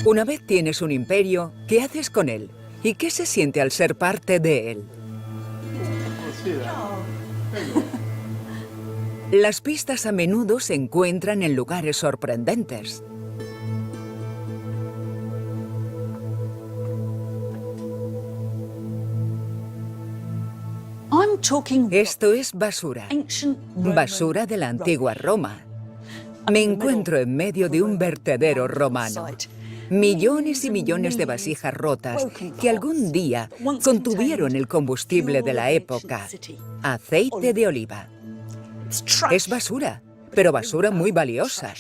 Una vez tienes un imperio, ¿qué haces con él? ¿Y qué se siente al ser parte de él? Las pistas a menudo se encuentran en lugares sorprendentes. Esto es basura. Basura de la antigua Roma. Me encuentro en medio de un vertedero romano. Millones y millones de vasijas rotas que algún día contuvieron el combustible de la época, aceite de oliva. Es basura, pero basura muy valiosa.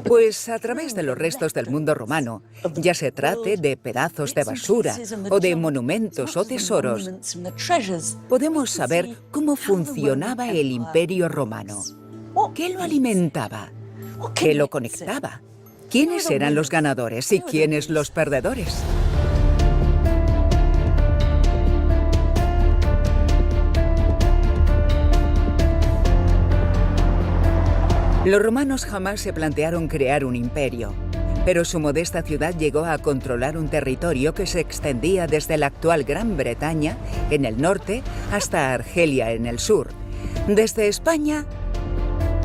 Pues a través de los restos del mundo romano, ya se trate de pedazos de basura o de monumentos o tesoros, podemos saber cómo funcionaba el Imperio Romano. ¿Qué lo alimentaba? ¿Qué lo conectaba? ¿Quiénes eran los ganadores y quiénes los perdedores? Los romanos jamás se plantearon crear un imperio, pero su modesta ciudad llegó a controlar un territorio que se extendía desde la actual Gran Bretaña, en el norte, hasta Argelia, en el sur, desde España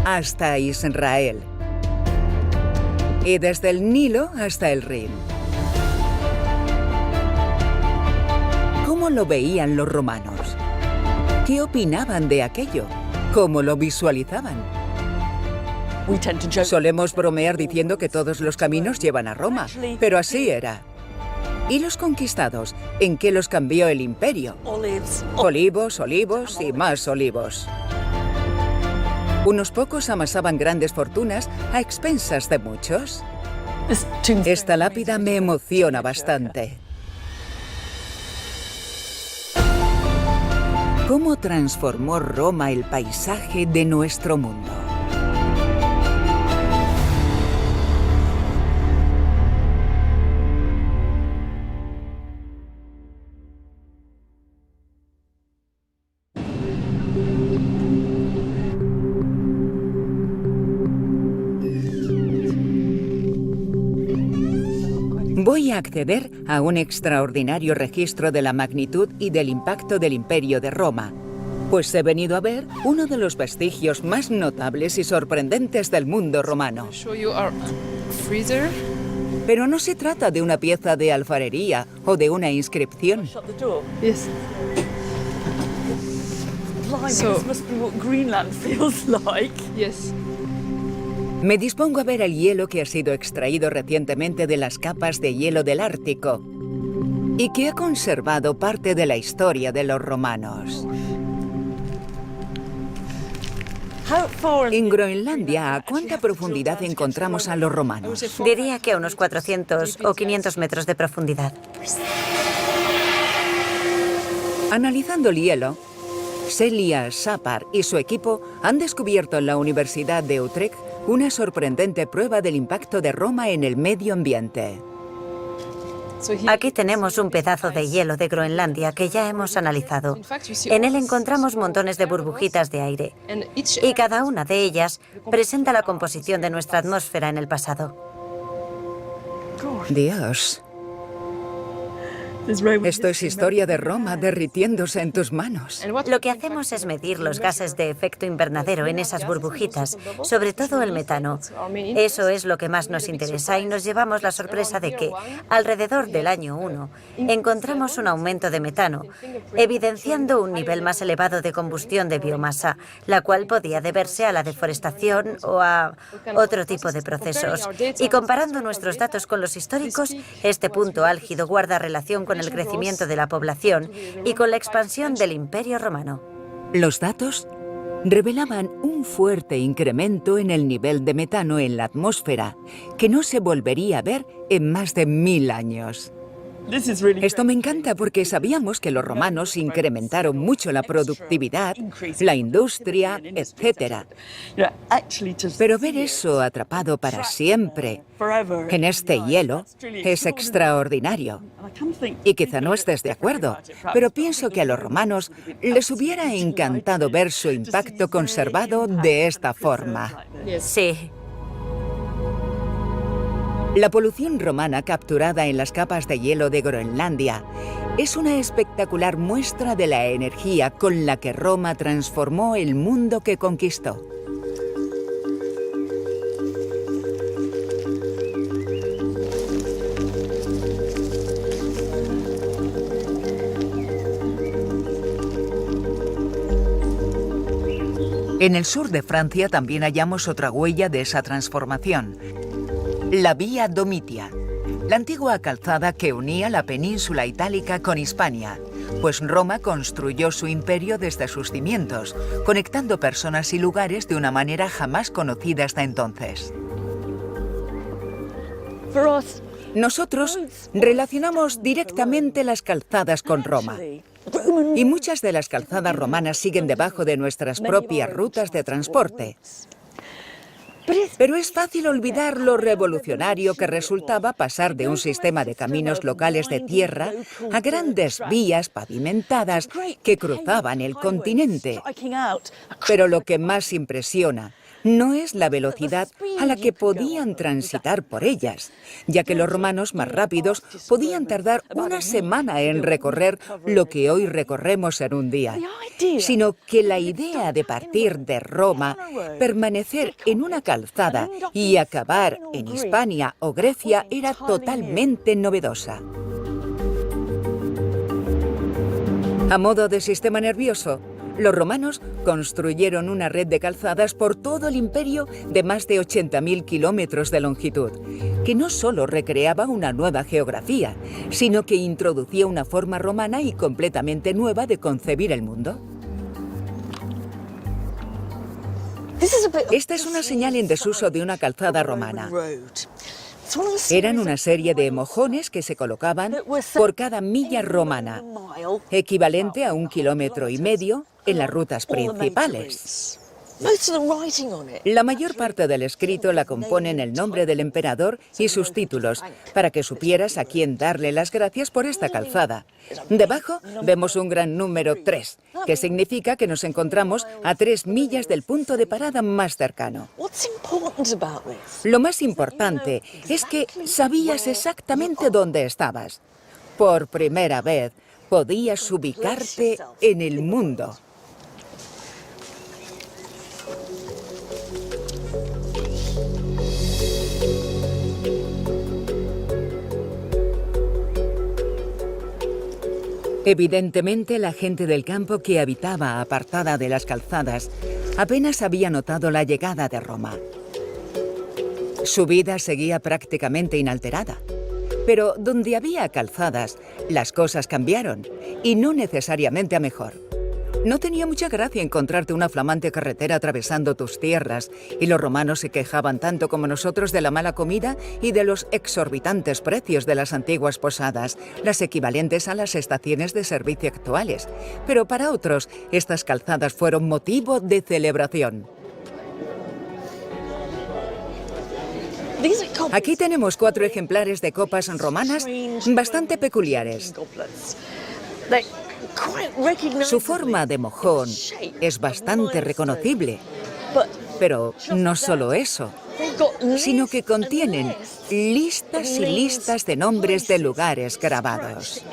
hasta Israel, y desde el Nilo hasta el Rin. ¿Cómo lo veían los romanos? ¿Qué opinaban de aquello? ¿Cómo lo visualizaban? Solemos bromear diciendo que todos los caminos llevan a Roma, pero así era. ¿Y los conquistados? ¿En qué los cambió el imperio? Olivos, olivos y más olivos. Unos pocos amasaban grandes fortunas a expensas de muchos. Esta lápida me emociona bastante. ¿Cómo transformó Roma el paisaje de nuestro mundo? Voy a acceder a un extraordinario registro de la magnitud y del impacto del Imperio de Roma, pues he venido a ver uno de los vestigios más notables y sorprendentes del mundo romano. Pero no se trata de una pieza de alfarería o de una inscripción. Me dispongo a ver el hielo que ha sido extraído recientemente de las capas de hielo del Ártico y que ha conservado parte de la historia de los romanos. En Groenlandia, ¿a cuánta profundidad encontramos a los romanos? Diría que a unos 400 o 500 metros de profundidad. Analizando el hielo, Celia Sapar y su equipo han descubierto en la Universidad de Utrecht una sorprendente prueba del impacto de Roma en el medio ambiente. Aquí tenemos un pedazo de hielo de Groenlandia que ya hemos analizado. En él encontramos montones de burbujitas de aire y cada una de ellas presenta la composición de nuestra atmósfera en el pasado. Dios. Esto es historia de Roma derritiéndose en tus manos. Lo que hacemos es medir los gases de efecto invernadero en esas burbujitas, sobre todo el metano. Eso es lo que más nos interesa y nos llevamos la sorpresa de que, alrededor del año 1, encontramos un aumento de metano, evidenciando un nivel más elevado de combustión de biomasa, la cual podía deberse a la deforestación o a otro tipo de procesos. Y comparando nuestros datos con los históricos, este punto álgido guarda relación con el crecimiento de la población y con la expansión del Imperio Romano. Los datos revelaban un fuerte incremento en el nivel de metano en la atmósfera, que no se volvería a ver en más de 1000 años. Esto me encanta porque sabíamos que los romanos incrementaron mucho la productividad, la industria, etc. Pero ver eso atrapado para siempre en este hielo es extraordinario. Y quizá no estés de acuerdo, pero pienso que a los romanos les hubiera encantado ver su impacto conservado de esta forma. Sí. La polución romana capturada en las capas de hielo de Groenlandia es una espectacular muestra de la energía con la que Roma transformó el mundo que conquistó. En el sur de Francia también hallamos otra huella de esa transformación: la Vía Domitia, la antigua calzada que unía la península itálica con Hispania, pues Roma construyó su imperio desde sus cimientos, conectando personas y lugares de una manera jamás conocida hasta entonces. Nosotros relacionamos directamente las calzadas con Roma. Y muchas de las calzadas romanas siguen debajo de nuestras propias rutas de transporte. Pero es fácil olvidar lo revolucionario que resultaba pasar de un sistema de caminos locales de tierra a grandes vías pavimentadas que cruzaban el continente. Pero lo que más impresiona no es la velocidad a la que podían transitar por ellas, ya que los romanos más rápidos podían tardar una semana en recorrer lo que hoy recorremos en un día, sino que la idea de partir de Roma, permanecer en una calzada y acabar en Hispania o Grecia era totalmente novedosa. A modo de sistema nervioso, los romanos construyeron una red de calzadas por todo el imperio de más de 80.000 kilómetros de longitud, que no solo recreaba una nueva geografía, sino que introducía una forma romana y completamente nueva de concebir el mundo. Esta es una señal en desuso de una calzada romana. Eran una serie de mojones que se colocaban por cada milla romana, equivalente a 1,5 kilómetros en las rutas principales. La mayor parte del escrito la componen el nombre del emperador y sus títulos, para que supieras a quién darle las gracias por esta calzada. Debajo vemos un gran número 3, que significa que nos encontramos a 3 millas del punto de parada más cercano. Lo más importante es que sabías exactamente dónde estabas. Por primera vez podías ubicarte en el mundo. Evidentemente, la gente del campo que habitaba apartada de las calzadas apenas había notado la llegada de Roma. Su vida seguía prácticamente inalterada. Pero donde había calzadas, las cosas cambiaron, y no necesariamente a mejor. No tenía mucha gracia encontrarte una flamante carretera atravesando tus tierras, y los romanos se quejaban tanto como nosotros de la mala comida y de los exorbitantes precios de las antiguas posadas, las equivalentes a las estaciones de servicio actuales. Pero para otros, estas calzadas fueron motivo de celebración. Aquí tenemos 4 ejemplares de copas romanas bastante peculiares. Su forma de mojón es bastante reconocible, pero no solo eso, sino que contienen listas y listas de nombres de lugares grabados.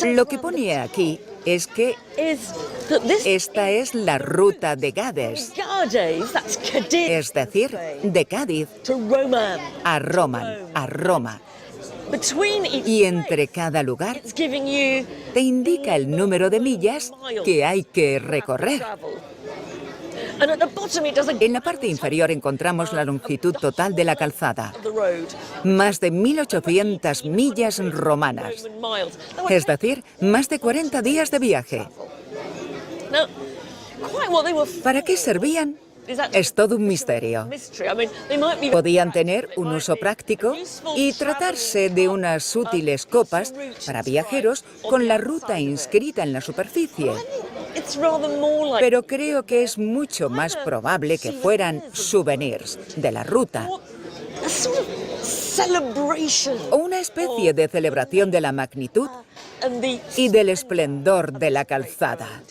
Lo que pone aquí es que esta es la ruta de Gades, es decir, de Cádiz a Roma. Y entre cada lugar te indica el número de millas que hay que recorrer. En la parte inferior encontramos la longitud total de la calzada, más de 1.800 millas romanas, es decir, más de 40 días de viaje. ¿Para qué servían? Es todo un misterio. Podían tener un uso práctico y tratarse de unas útiles copas para viajeros con la ruta inscrita en la superficie. Pero creo que es mucho más probable que fueran souvenirs de la ruta. O una especie de celebración de la magnitud y del esplendor de la calzada.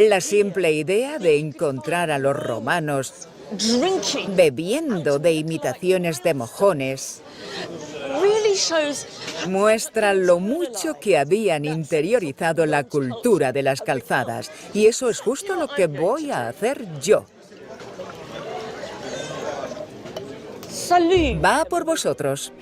La simple idea de encontrar a los romanos bebiendo de imitaciones de mojones, muestra lo mucho que habían interiorizado la cultura de las calzadas. Y eso es justo lo que voy a hacer yo. Va por vosotros.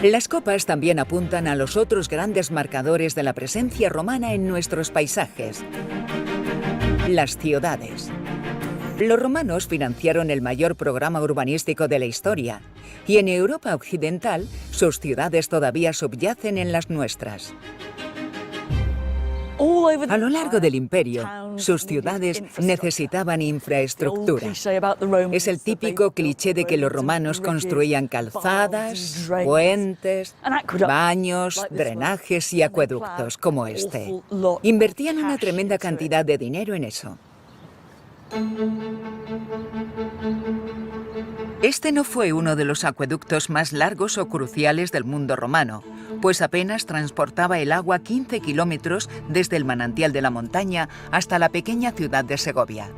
Las copas también apuntan a los otros grandes marcadores de la presencia romana en nuestros paisajes: las ciudades. Los romanos financiaron el mayor programa urbanístico de la historia, y en Europa occidental sus ciudades todavía subyacen en las nuestras. A lo largo del imperio, sus ciudades necesitaban infraestructura. Es el típico cliché de que los romanos construían calzadas, puentes, baños, drenajes y acueductos como este. Invertían una tremenda cantidad de dinero en eso. Este no fue uno de los acueductos más largos o cruciales del mundo romano, pues apenas transportaba el agua 15 kilómetros desde el manantial de la montaña hasta la pequeña ciudad de Segovia.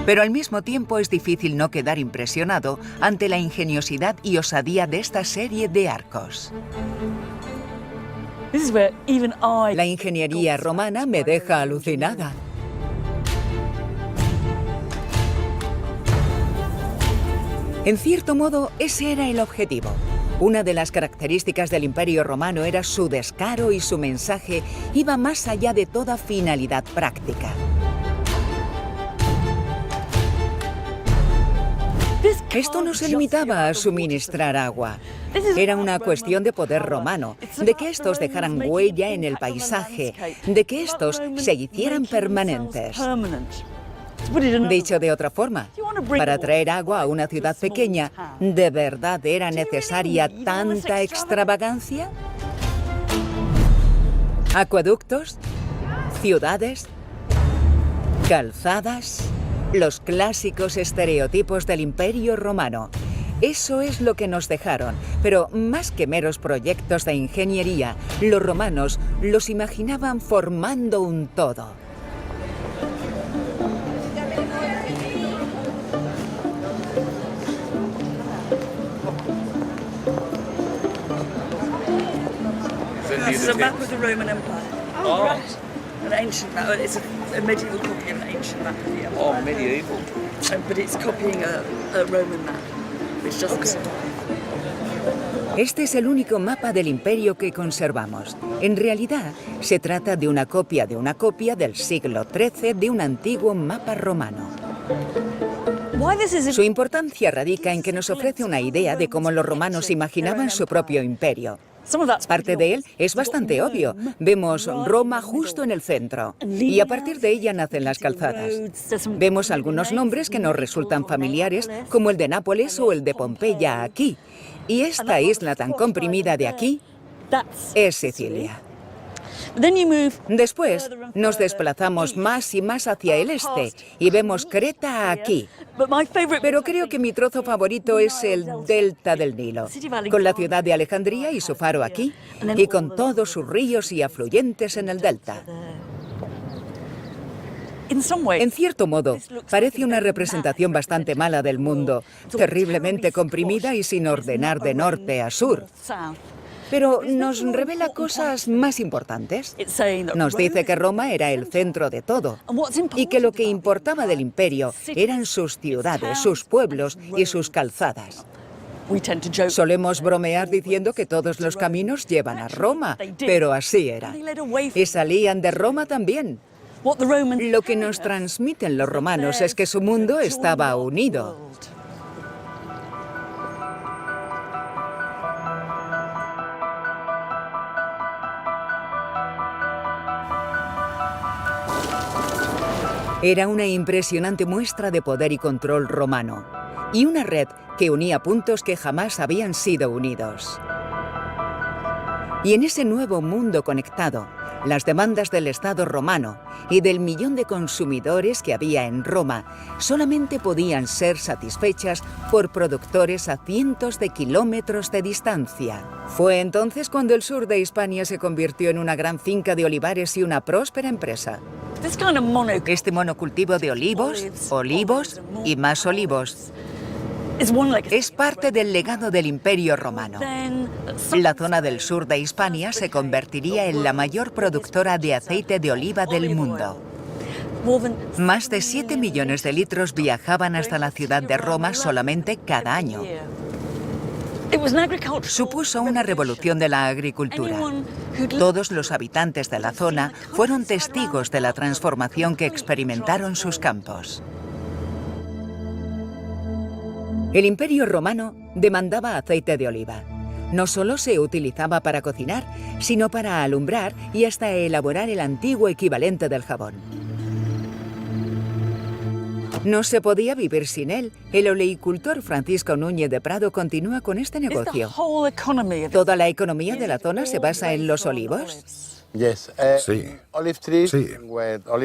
Pero al mismo tiempo es difícil no quedar impresionado ante la ingeniosidad y osadía de esta serie de arcos. La ingeniería romana me deja alucinada. En cierto modo, ese era el objetivo. Una de las características del Imperio Romano era su descaro, y su mensaje iba más allá de toda finalidad práctica. Esto no se limitaba a suministrar agua. Era una cuestión de poder romano, de que estos dejaran huella en el paisaje, de que estos se hicieran permanentes. Dicho de otra forma, para traer agua a una ciudad pequeña, ¿de verdad era necesaria tanta extravagancia? ¿Acueductos? ¿Ciudades? ¿Calzadas? Los clásicos estereotipos del Imperio Romano. Eso es lo que nos dejaron, pero más que meros proyectos de ingeniería, los romanos los imaginaban formando un todo. This is a map of the Roman Empire. Oh, right. An ancient map. It's a medieval copy of an ancient map of the empire. Oh, medieval. But it's copying a Roman map, which doesn't survive. Este es el único mapa del imperio que conservamos. En realidad, se trata de una copia del siglo XIII de un antiguo mapa romano. Su importancia radica en que nos ofrece una idea de cómo los romanos imaginaban su propio imperio. Parte de él es bastante obvio. Vemos Roma justo en el centro, y a partir de ella nacen las calzadas. Vemos algunos nombres que nos resultan familiares, como el de Nápoles o el de Pompeya aquí. Y esta isla tan comprimida de aquí es Sicilia. Después nos desplazamos más y más hacia el este y vemos Creta aquí. Pero creo que mi trozo favorito es el delta del Nilo, con la ciudad de Alejandría y su faro aquí, y con todos sus ríos y afluentes en el delta. En cierto modo, parece una representación bastante mala del mundo, terriblemente comprimida y sin ordenar de norte a sur. Pero nos revela cosas más importantes. Nos dice que Roma era el centro de todo y que lo que importaba del imperio eran sus ciudades, sus pueblos y sus calzadas. Solemos bromear diciendo que todos los caminos llevan a Roma, pero así era. Y salían de Roma también. Lo que nos transmiten los romanos es que su mundo estaba unido. Era una impresionante muestra de poder y control romano, y una red que unía puntos que jamás habían sido unidos. Y en ese nuevo mundo conectado, las demandas del Estado romano y del millón de consumidores que había en Roma solamente podían ser satisfechas por productores a cientos de kilómetros de distancia. Fue entonces cuando el sur de Hispania se convirtió en una gran finca de olivares y una próspera empresa. Este monocultivo de olivos, olivos y más olivos es parte del legado del Imperio Romano. La zona del sur de Hispania se convertiría en la mayor productora de aceite de oliva del mundo. Más de 7 millones de litros viajaban hasta la ciudad de Roma solamente cada año. Supuso una revolución de la agricultura. Todos los habitantes de la zona fueron testigos de la transformación que experimentaron sus campos. El Imperio Romano demandaba aceite de oliva. No solo se utilizaba para cocinar, sino para alumbrar y hasta elaborar el antiguo equivalente del jabón. No se podía vivir sin él. El oleicultor Francisco Núñez de Prado continúa con este negocio. ¿Toda la economía de la zona se basa en los olivos? Sí,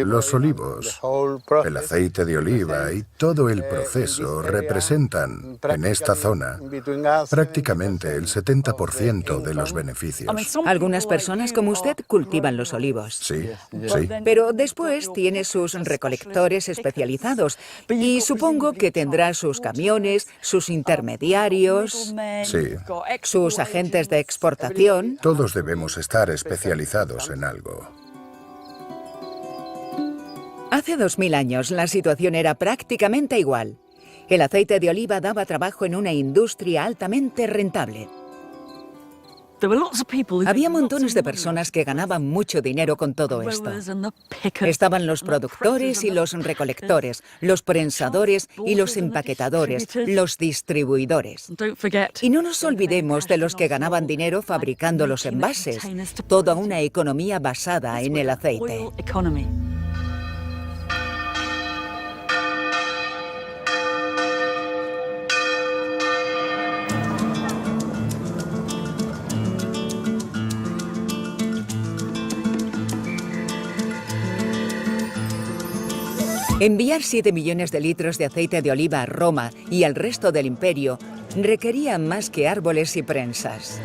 los olivos, el aceite de oliva y todo el proceso representan, en esta zona, prácticamente el 70% de los beneficios. Algunas personas como usted cultivan los olivos. Sí. Pero después tiene sus recolectores especializados y supongo que tendrá sus camiones, sus intermediarios, sus agentes de exportación. Todos debemos estar especializados en algo. Hace 2000 años la situación era prácticamente igual. El aceite de oliva daba trabajo en una industria altamente rentable. Había montones de personas que ganaban mucho dinero con todo esto. Estaban los productores y los recolectores, los prensadores y los empaquetadores, los distribuidores. Y no nos olvidemos de los que ganaban dinero fabricando los envases, toda una economía basada en el aceite. Enviar 7 millones de litros de aceite de oliva a Roma y al resto del imperio requería más que árboles y prensas.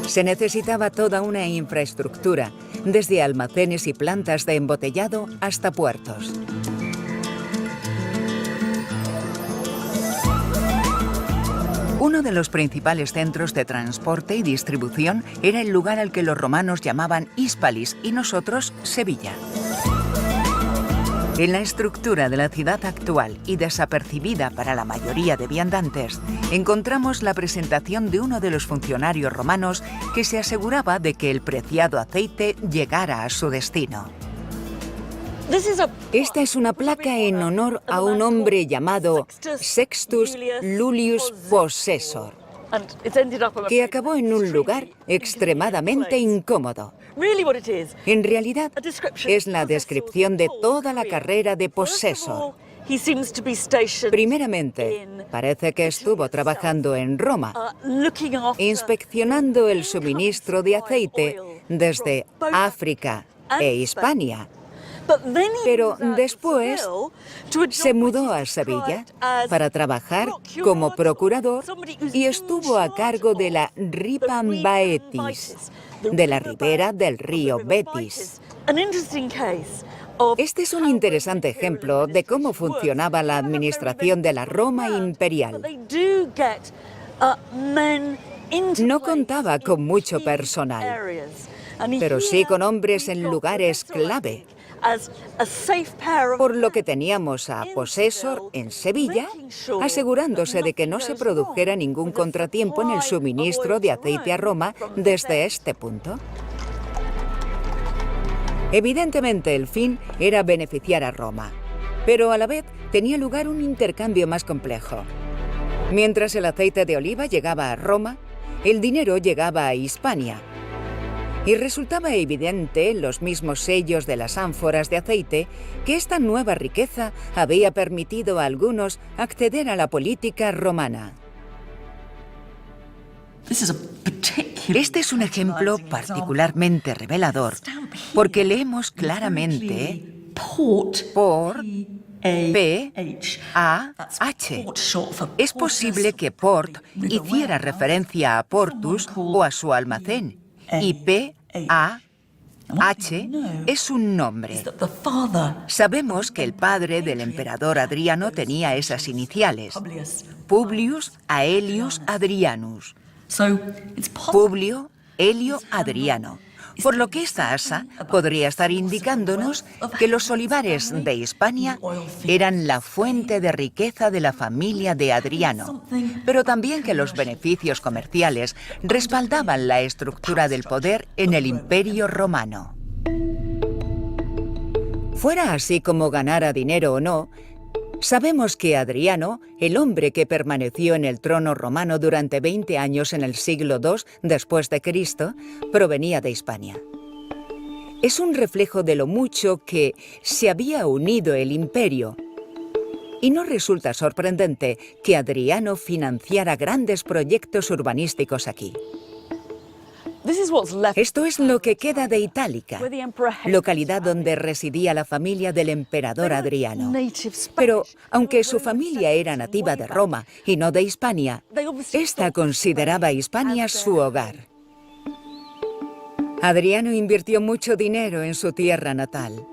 Se necesitaba toda una infraestructura, desde almacenes y plantas de embotellado hasta puertos. Uno de los principales centros de transporte y distribución era el lugar al que los romanos llamaban Hispalis y nosotros Sevilla. En la estructura de la ciudad actual y desapercibida para la mayoría de viandantes, encontramos la presentación de uno de los funcionarios romanos que se aseguraba de que el preciado aceite llegara a su destino. Esta es una placa en honor a un hombre llamado Sextus Iulius Possessor, que acabó en un lugar extremadamente incómodo. En realidad, es la descripción de toda la carrera de Possessor. Primeramente, parece que estuvo trabajando en Roma, inspeccionando el suministro de aceite desde África e Hispania. Pero después se mudó a Sevilla para trabajar como procurador y estuvo a cargo de la Ripam Baetis, de la ribera del río Betis. Este es un interesante ejemplo de cómo funcionaba la administración de la Roma imperial. No contaba con mucho personal, pero sí con hombres en lugares clave. Por lo que teníamos a Possessor en Sevilla, asegurándose de que no se produjera ningún contratiempo en el suministro de aceite a Roma desde este punto. Evidentemente, el fin era beneficiar a Roma, pero a la vez tenía lugar un intercambio más complejo. Mientras el aceite de oliva llegaba a Roma, el dinero llegaba a Hispania. Y resultaba evidente en los mismos sellos de las ánforas de aceite que esta nueva riqueza había permitido a algunos acceder a la política romana. Este es un ejemplo particularmente revelador porque leemos claramente por P-A-H. Es posible que port hiciera referencia a Portus o a su almacén, y P-A-H es un nombre. Sabemos que el padre del emperador Adriano tenía esas iniciales: Publius Aelius Adrianus. Publio, Helio, Adriano. Por lo que esta asa podría estar indicándonos que los olivares de Hispania eran la fuente de riqueza de la familia de Adriano, pero también que los beneficios comerciales respaldaban la estructura del poder en el Imperio Romano. Fuera así como ganara dinero o no, sabemos que Adriano, el hombre que permaneció en el trono romano durante 20 años en el siglo II después de Cristo, provenía de Hispania. Es un reflejo de lo mucho que se había unido el imperio. Y no resulta sorprendente que Adriano financiara grandes proyectos urbanísticos aquí. Esto es lo que queda de Itálica, localidad donde residía la familia del emperador Adriano. Pero, aunque su familia era nativa de Roma y no de Hispania, esta consideraba Hispania su hogar. Adriano invirtió mucho dinero en su tierra natal.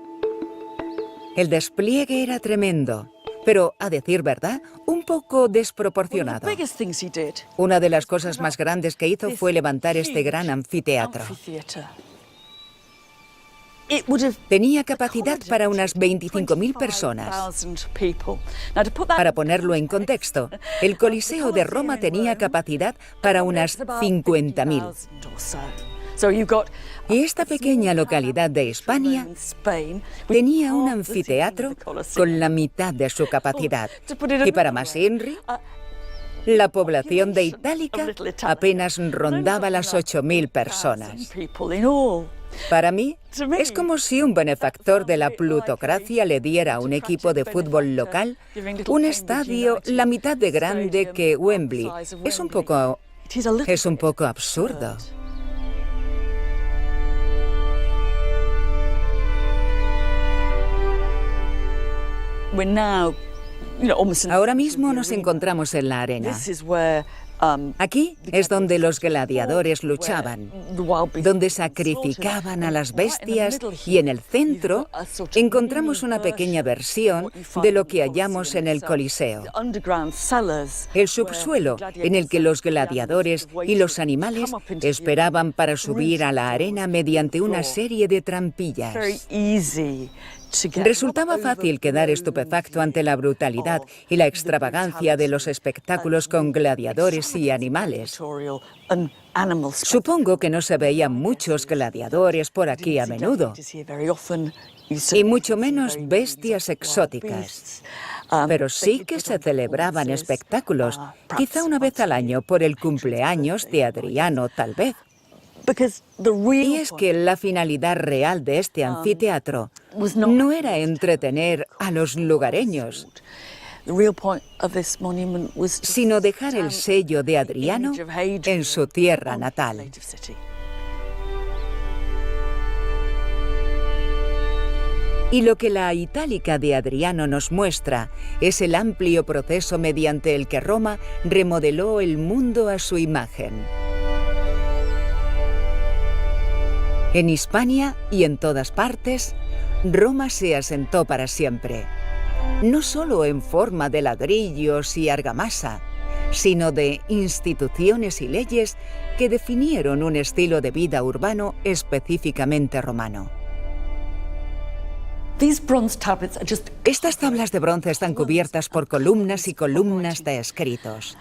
El despliegue era tremendo, pero, a decir verdad, un poco desproporcionado. Una de las cosas más grandes que hizo fue levantar este gran anfiteatro. Tenía capacidad para unas 25.000 personas. Para ponerlo en contexto, el Coliseo de Roma tenía capacidad para unas 50.000. Y esta pequeña localidad de Hispania tenía un anfiteatro con la mitad de su capacidad. Y para más inri, la población de Itálica apenas rondaba las 8.000 personas. Para mí, es como si un benefactor de la plutocracia le diera a un equipo de fútbol local un estadio la mitad de grande que Wembley. Es un poco absurdo. Ahora mismo nos encontramos en la arena. Aquí es donde los gladiadores luchaban, donde sacrificaban a las bestias, y en el centro encontramos una pequeña versión de lo que hallamos en el Coliseo. El subsuelo en el que los gladiadores y los animales esperaban para subir a la arena mediante una serie de trampillas. Resultaba fácil quedar estupefacto ante la brutalidad y la extravagancia de los espectáculos con gladiadores y animales. Supongo que no se veían muchos gladiadores por aquí a menudo, y mucho menos bestias exóticas. Pero sí que se celebraban espectáculos, quizá una vez al año por el cumpleaños de Adriano, tal vez. Y es que la finalidad real de este anfiteatro no era entretener a los lugareños, sino dejar el sello de Adriano en su tierra natal. Y lo que la Itálica de Adriano nos muestra es el amplio proceso mediante el que Roma remodeló el mundo a su imagen. En Hispania y en todas partes, Roma se asentó para siempre, no solo en forma de ladrillos y argamasa, sino de instituciones y leyes que definieron un estilo de vida urbano específicamente romano. Estas tablas de bronce están cubiertas por columnas y columnas de escritos.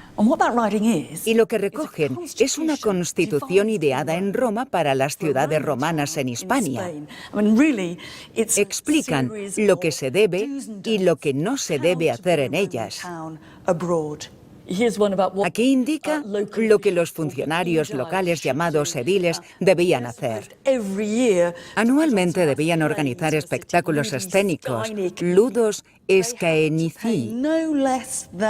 Y lo que recogen es una constitución ideada en Roma para las ciudades romanas en Hispania. Explican lo que se debe y lo que no se debe hacer en ellas. Aquí indica lo que los funcionarios locales llamados ediles debían hacer. Anualmente debían organizar espectáculos escénicos, ludos escaenici.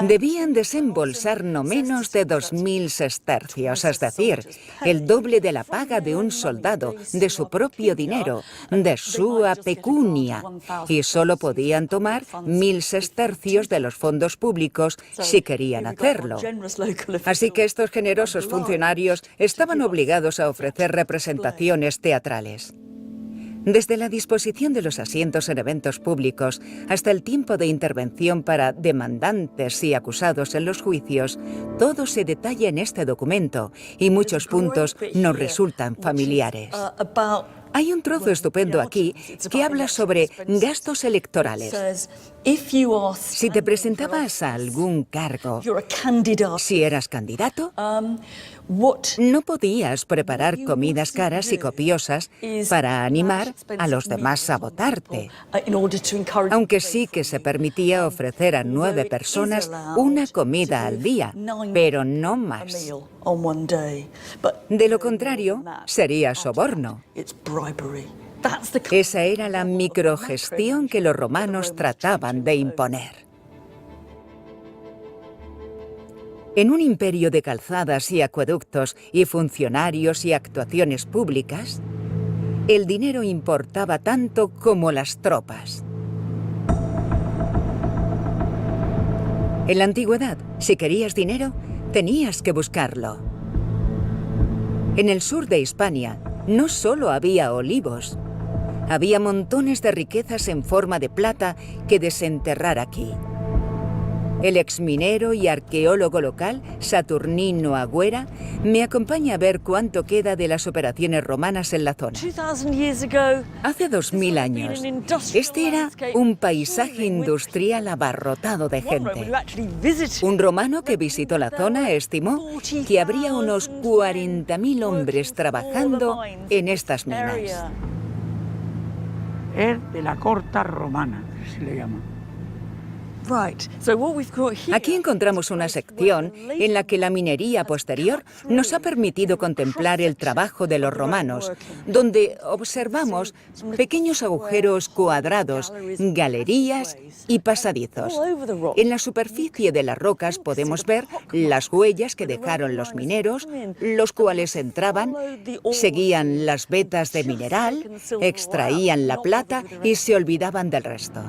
Debían desembolsar no menos de 2.000 sestercios, es decir, el doble de la paga de un soldado, de su propio dinero, de sua pecunia, y solo podían tomar 1.000 sestercios de los fondos públicos si querían hacerlo. Así que estos generosos funcionarios estaban obligados a ofrecer representaciones teatrales. Desde la disposición de los asientos en eventos públicos hasta el tiempo de intervención para demandantes y acusados en los juicios, todo se detalla en este documento y muchos puntos nos resultan familiares. Hay un trozo estupendo aquí que habla sobre gastos electorales. Si te presentabas a algún cargo, si eras candidato, no podías preparar comidas caras y copiosas para animar a los demás a votarte, aunque sí que se permitía ofrecer a 9 personas una comida al día, pero no más. De lo contrario, sería soborno. Esa era la microgestión que los romanos trataban de imponer. En un imperio de calzadas y acueductos y funcionarios y actuaciones públicas, el dinero importaba tanto como las tropas. En la antigüedad, si querías dinero, tenías que buscarlo. En el sur de Hispania, no solo había olivos, había montones de riquezas en forma de plata que desenterrar aquí. El exminero y arqueólogo local, Saturnino Agüera, me acompaña a ver cuánto queda de las operaciones romanas en la zona. Hace 2000 años, este era un paisaje industrial abarrotado de gente. Un romano que visitó la zona estimó que habría unos 40.000 hombres trabajando en estas minas. Es de la corta romana, se le llama. Aquí encontramos una sección en la que la minería posterior nos ha permitido contemplar el trabajo de los romanos, donde observamos pequeños agujeros cuadrados, galerías y pasadizos. En la superficie de las rocas podemos ver las huellas que dejaron los mineros, los cuales entraban, seguían las vetas de mineral, extraían la plata y se olvidaban del resto.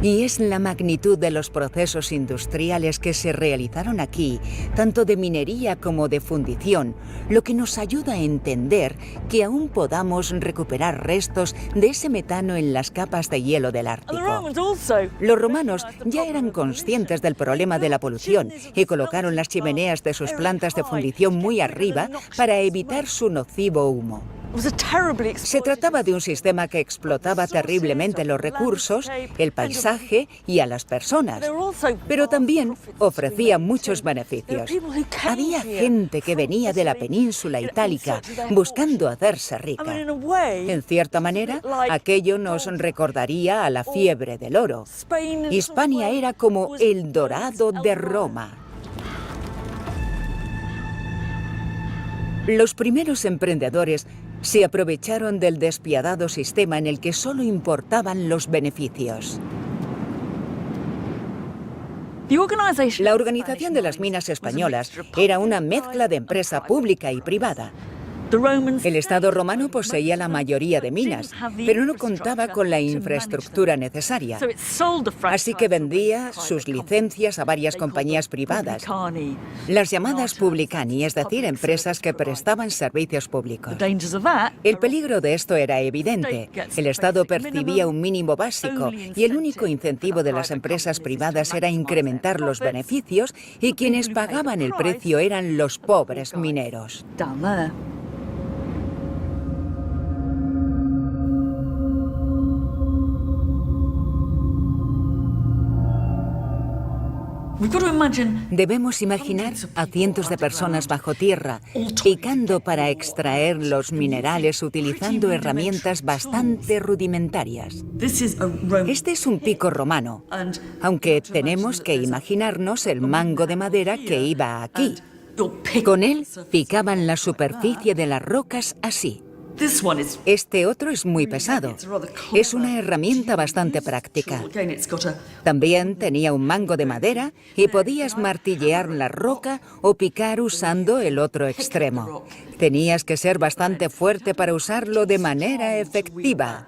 Y es la magnitud de los procesos industriales que se realizaron aquí, tanto de minería como de fundición, lo que nos ayuda a entender que aún podamos recuperar restos de ese metano en las capas de hielo del Ártico. Los romanos ya eran conscientes del problema de la polución y colocaron las chimeneas de sus plantas de fundición muy arriba para evitar su nocivo humo. Se trataba de un sistema que explotaba terriblemente los recursos, el paisaje y a las personas, pero también ofrecía muchos beneficios. Había gente que venía de la península itálica buscando hacerse rica. En cierta manera, aquello nos recordaría a la fiebre del oro. Hispania era como el dorado de Roma. Los primeros emprendedores se aprovecharon del despiadado sistema en el que solo importaban los beneficios. La organización de las minas españolas era una mezcla de empresa pública y privada. El Estado romano poseía la mayoría de minas, pero no contaba con la infraestructura necesaria. Así que vendía sus licencias a varias compañías privadas, las llamadas publicani, es decir, empresas que prestaban servicios públicos. El peligro de esto era evidente. El Estado percibía un mínimo básico y el único incentivo de las empresas privadas era incrementar los beneficios, y quienes pagaban el precio eran los pobres mineros. Debemos imaginar a cientos de personas bajo tierra, picando para extraer los minerales utilizando herramientas bastante rudimentarias. Este es un pico romano, aunque tenemos que imaginarnos el mango de madera que iba aquí. Con él picaban la superficie de las rocas así. Este otro es muy pesado. Es una herramienta bastante práctica. También tenía un mango de madera y podías martillear la roca o picar usando el otro extremo. Tenías que ser bastante fuerte para usarlo de manera efectiva.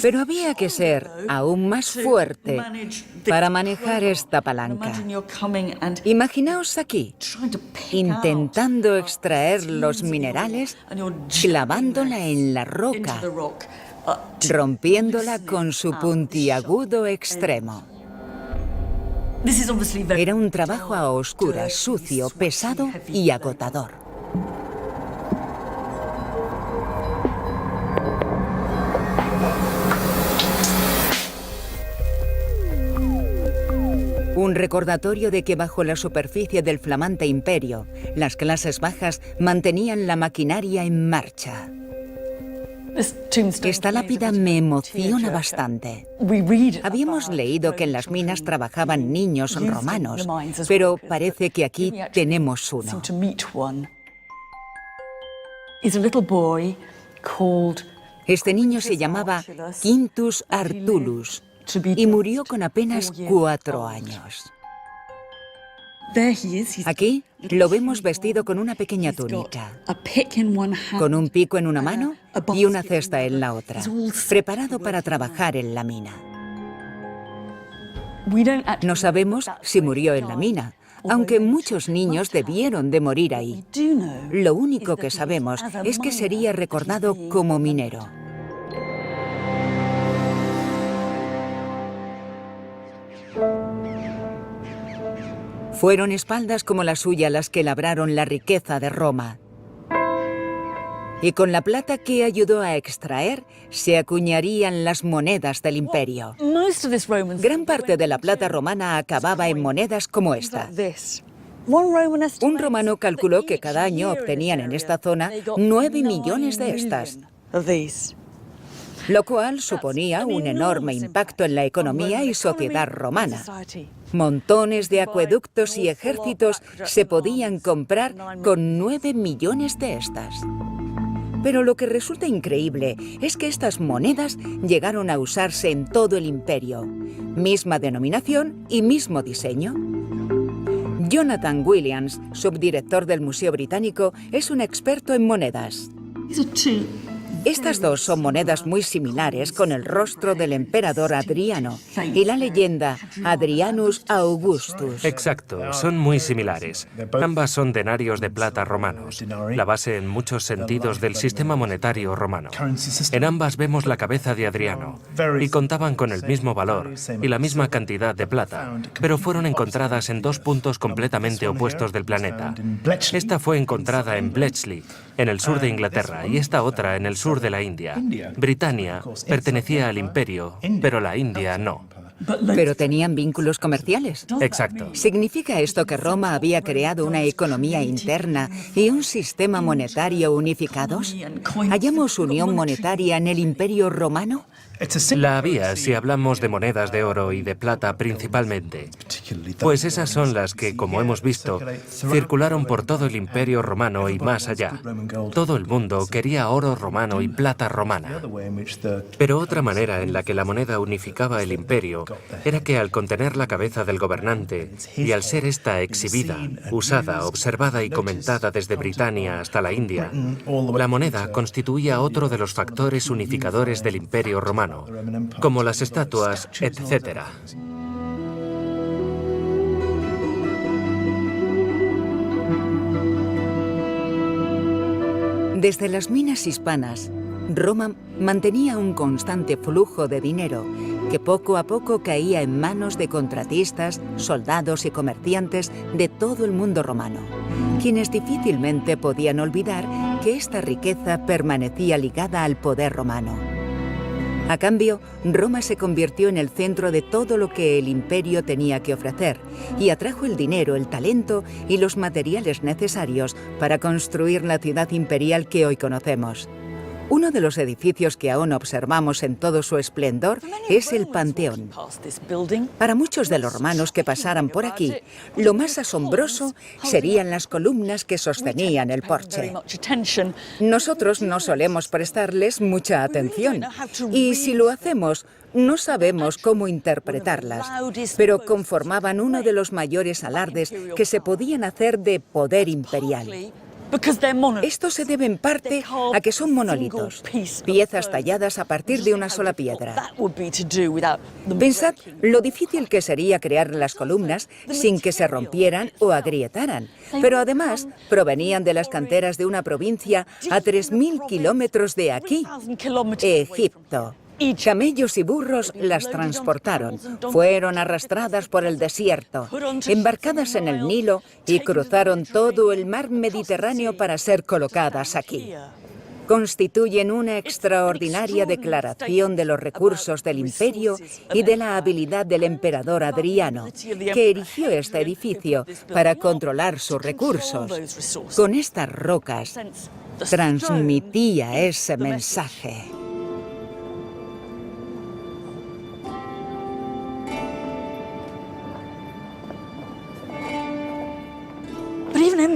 Pero había que ser aún más fuerte para manejar esta palanca. Imaginaos aquí, intentando extraer los minerales, clavándola en la roca, rompiéndola con su puntiagudo extremo. Era un trabajo a oscuras, sucio, pesado y agotador. Un recordatorio de que bajo la superficie del flamante imperio, las clases bajas mantenían la maquinaria en marcha. Esta lápida me emociona bastante. Habíamos leído que en las minas trabajaban niños romanos, pero parece que aquí tenemos uno. Este niño se llamaba Quintus Artulus y murió con apenas 4 años. Aquí lo vemos vestido con una pequeña túnica, con un pico en una mano y una cesta en la otra, preparado para trabajar en la mina. No sabemos si murió en la mina, aunque muchos niños debieron de morir ahí. Lo único que sabemos es que sería recordado como minero. Fueron espaldas como la suya las que labraron la riqueza de Roma. Y con la plata que ayudó a extraer, se acuñarían las monedas del imperio. Gran parte de la plata romana acababa en monedas como esta. Un romano calculó que cada año obtenían en esta zona 9 millones de estas, lo cual suponía un enorme impacto en la economía y sociedad romana. Montones de acueductos y ejércitos se podían comprar con 9 millones de estas. Pero lo que resulta increíble es que estas monedas llegaron a usarse en todo el imperio. Misma denominación y mismo diseño. Jonathan Williams, subdirector del Museo Británico, es un experto en monedas. Estas dos son monedas muy similares con el rostro del emperador Adriano y la leyenda Adrianus Augustus. Exacto, son muy similares. Ambas son denarios de plata romanos, la base en muchos sentidos del sistema monetario romano. En ambas vemos la cabeza de Adriano y contaban con el mismo valor y la misma cantidad de plata, pero fueron encontradas en 2 puntos completamente opuestos del planeta. Esta fue encontrada en Bletchley, en el sur de Inglaterra, y esta otra en el sur de la India. Britania pertenecía al imperio, pero la India no. ¿Pero tenían vínculos comerciales? Exacto. ¿Significa esto que Roma había creado una economía interna y un sistema monetario unificados? ¿Hallamos unión monetaria en el Imperio Romano? La había si hablamos de monedas de oro y de plata principalmente, pues esas son las que, como hemos visto, circularon por todo el Imperio Romano y más allá. Todo el mundo quería oro romano y plata romana. Pero otra manera en la que la moneda unificaba el imperio era que al contener la cabeza del gobernante y al ser esta exhibida, usada, observada y comentada desde Britania hasta la India, la moneda constituía otro de los factores unificadores del Imperio Romano, como las estatuas, etc. Desde las minas hispanas, Roma mantenía un constante flujo de dinero que poco a poco caía en manos de contratistas, soldados y comerciantes de todo el mundo romano, quienes difícilmente podían olvidar que esta riqueza permanecía ligada al poder romano. A cambio, Roma se convirtió en el centro de todo lo que el imperio tenía que ofrecer y atrajo el dinero, el talento y los materiales necesarios para construir la ciudad imperial que hoy conocemos. Uno de los edificios que aún observamos en todo su esplendor es el Panteón. Para muchos de los romanos que pasaran por aquí, lo más asombroso serían las columnas que sostenían el porche. Nosotros no solemos prestarles mucha atención, y si lo hacemos, no sabemos cómo interpretarlas, pero conformaban uno de los mayores alardes que se podían hacer de poder imperial. Esto se debe en parte a que son monolitos, piezas talladas a partir de una sola piedra. Pensad lo difícil que sería crear las columnas sin que se rompieran o agrietaran, pero además provenían de las canteras de una provincia a 3.000 kilómetros de aquí, Egipto. Camellos y burros las transportaron, fueron arrastradas por el desierto, embarcadas en el Nilo y cruzaron todo el mar Mediterráneo para ser colocadas aquí. Constituyen una extraordinaria declaración de los recursos del imperio y de la habilidad del emperador Adriano, que erigió este edificio para controlar sus recursos. Con estas rocas transmitía ese mensaje.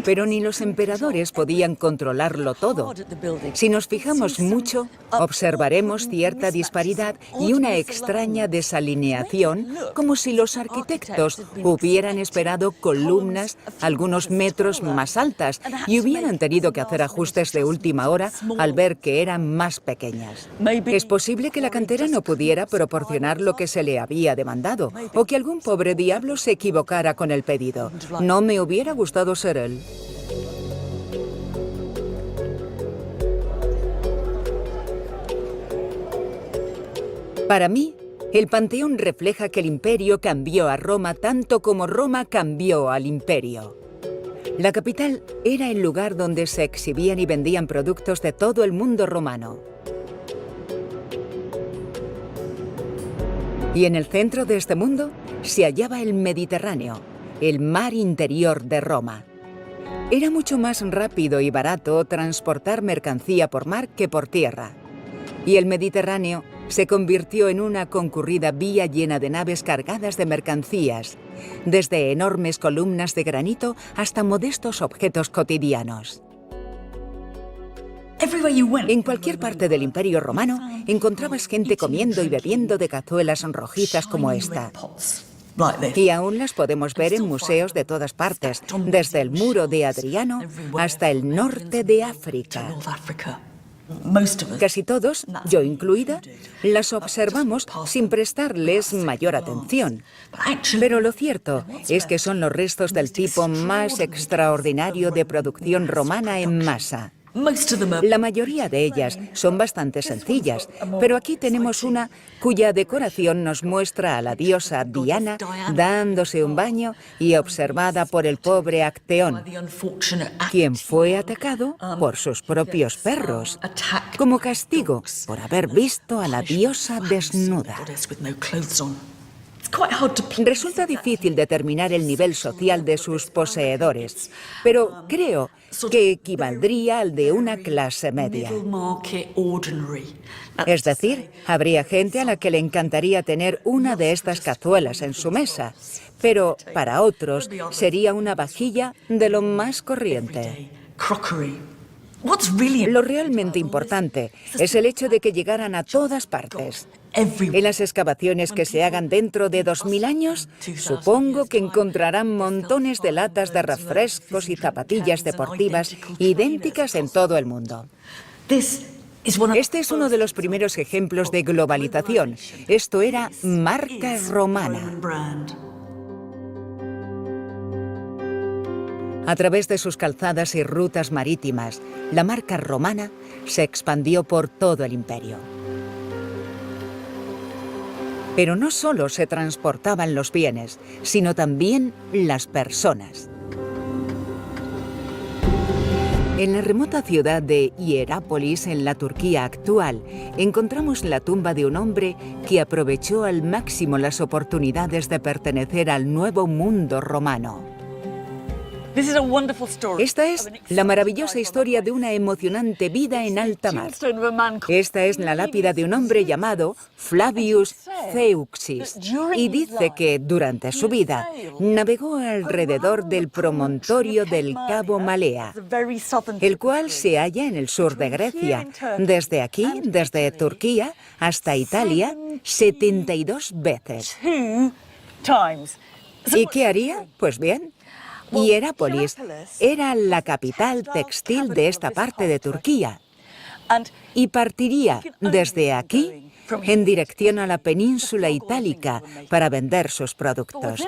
Pero ni los emperadores podían controlarlo todo. Si nos fijamos mucho, observaremos cierta disparidad y una extraña desalineación, como si los arquitectos hubieran esperado columnas algunos metros más altas y hubieran tenido que hacer ajustes de última hora al ver que eran más pequeñas. Es posible que la cantera no pudiera proporcionar lo que se le había demandado, o que algún pobre diablo se equivocara con el pedido. No me hubiera gustado ser él. Para mí, el Panteón refleja que el imperio cambió a Roma tanto como Roma cambió al imperio. La capital era el lugar donde se exhibían y vendían productos de todo el mundo romano. Y en el centro de este mundo se hallaba el Mediterráneo, el mar interior de Roma. Era mucho más rápido y barato transportar mercancía por mar que por tierra. Y el Mediterráneo se convirtió en una concurrida vía llena de naves cargadas de mercancías, desde enormes columnas de granito hasta modestos objetos cotidianos. En cualquier parte del Imperio Romano encontrabas gente comiendo y bebiendo de cazuelas rojizas como esta. Y aún las podemos ver en museos de todas partes, desde el Muro de Adriano hasta el norte de África. Casi todos, yo incluida, las observamos sin prestarles mayor atención. Pero lo cierto es que son los restos del tipo más extraordinario de producción romana en masa. La mayoría de ellas son bastante sencillas, pero aquí tenemos una cuya decoración nos muestra a la diosa Diana dándose un baño y observada por el pobre Acteón, quien fue atacado por sus propios perros, como castigo por haber visto a la diosa desnuda. Resulta difícil determinar el nivel social de sus poseedores, pero creo que equivaldría al de una clase media. Es decir, habría gente a la que le encantaría tener una de estas cazuelas en su mesa, pero para otros sería una vajilla de lo más corriente. Lo realmente importante es el hecho de que llegaran a todas partes. En las excavaciones que se hagan dentro de 2000 años, supongo que encontrarán montones de latas de refrescos y zapatillas deportivas idénticas en todo el mundo. Este es uno de los primeros ejemplos de globalización. Esto era marca romana. A través de sus calzadas y rutas marítimas, la marca romana se expandió por todo el imperio. Pero no solo se transportaban los bienes, sino también las personas. En la remota ciudad de Hierápolis, en la Turquía actual, encontramos la tumba de un hombre que aprovechó al máximo las oportunidades de pertenecer al nuevo mundo romano. Esta es la maravillosa historia de una emocionante vida en alta mar. Esta es la lápida de un hombre llamado Flavius Zeuxis, y dice que durante su vida navegó alrededor del promontorio del Cabo Malea, el cual se halla en el sur de Grecia. Desde aquí, desde Turquía hasta Italia, 72 veces. ¿Y qué haría? Pues bien, Hierápolis era la capital textil de esta parte de Turquía y partiría desde aquí en dirección a la península itálica para vender sus productos.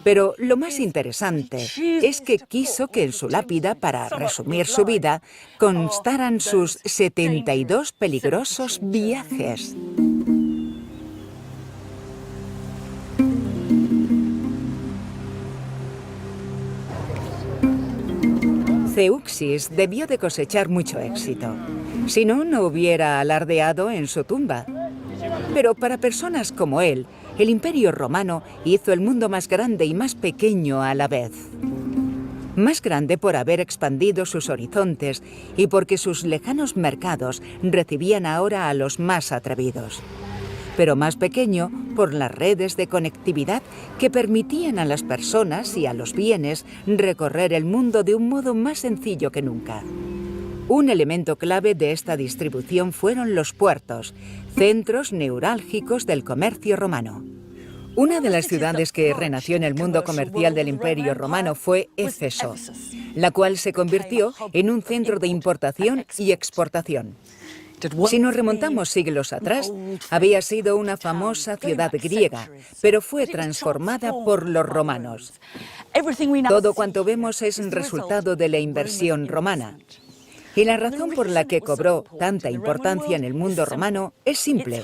Pero lo más interesante es que quiso que en su lápida, para resumir su vida, constaran sus 72 peligrosos viajes. Zeuxis debió de cosechar mucho éxito. Si no, no hubiera alardeado en su tumba. Pero para personas como él, el Imperio Romano hizo el mundo más grande y más pequeño a la vez. Más grande por haber expandido sus horizontes y porque sus lejanos mercados recibían ahora a los más atrevidos. Pero más pequeño por las redes de conectividad que permitían a las personas y a los bienes recorrer el mundo de un modo más sencillo que nunca. Un elemento clave de esta distribución fueron los puertos, centros neurálgicos del comercio romano. Una de las ciudades que renació en el mundo comercial del Imperio Romano fue Éfeso, la cual se convirtió en un centro de importación y exportación. Si nos remontamos siglos atrás, había sido una famosa ciudad griega, pero fue transformada por los romanos. Todo cuanto vemos es resultado de la inversión romana. Y la razón por la que cobró tanta importancia en el mundo romano es simple: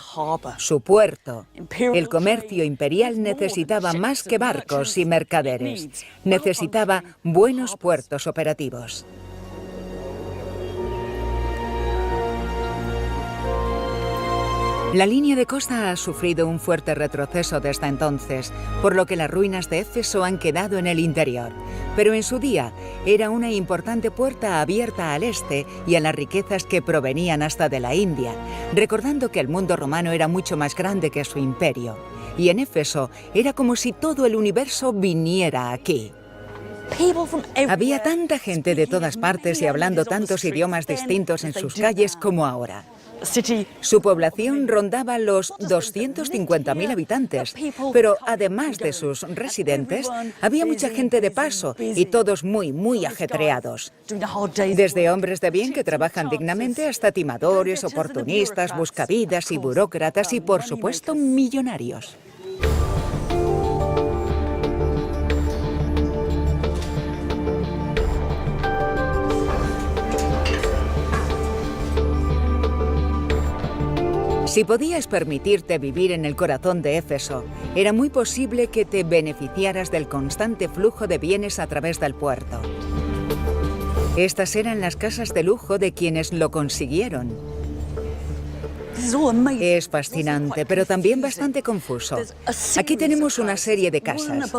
su puerto. El comercio imperial necesitaba más que barcos y mercaderes. Necesitaba buenos puertos operativos. La línea de costa ha sufrido un fuerte retroceso desde entonces, por lo que las ruinas de Éfeso han quedado en el interior. Pero en su día era una importante puerta abierta al este y a las riquezas que provenían hasta de la India, recordando que el mundo romano era mucho más grande que su imperio. Y en Éfeso era como si todo el universo viniera aquí. Había tanta gente de todas partes y hablando tantos idiomas distintos en sus calles como ahora. Su población rondaba los 250.000 habitantes, pero además de sus residentes, había mucha gente de paso y todos muy ajetreados. Desde hombres de bien que trabajan dignamente hasta timadores, oportunistas, buscavidas y burócratas y, por supuesto, millonarios. Si podías permitirte vivir en el corazón de Éfeso, era muy posible que te beneficiaras del constante flujo de bienes a través del puerto. Estas eran las casas de lujo de quienes lo consiguieron. Es fascinante, pero también bastante confuso. Aquí tenemos una serie de casas,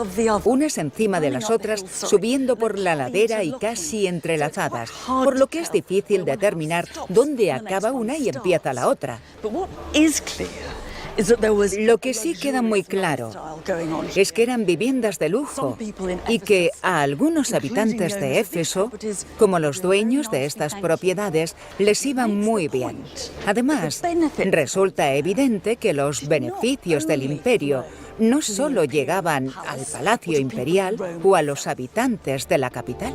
unas encima de las otras, subiendo por la ladera y casi entrelazadas, por lo que es difícil determinar dónde acaba una y empieza la otra. Lo que sí queda muy claro es que eran viviendas de lujo y que a algunos habitantes de Éfeso, como los dueños de estas propiedades, les iban muy bien. Además, resulta evidente que los beneficios del imperio no solo llegaban al palacio imperial o a los habitantes de la capital.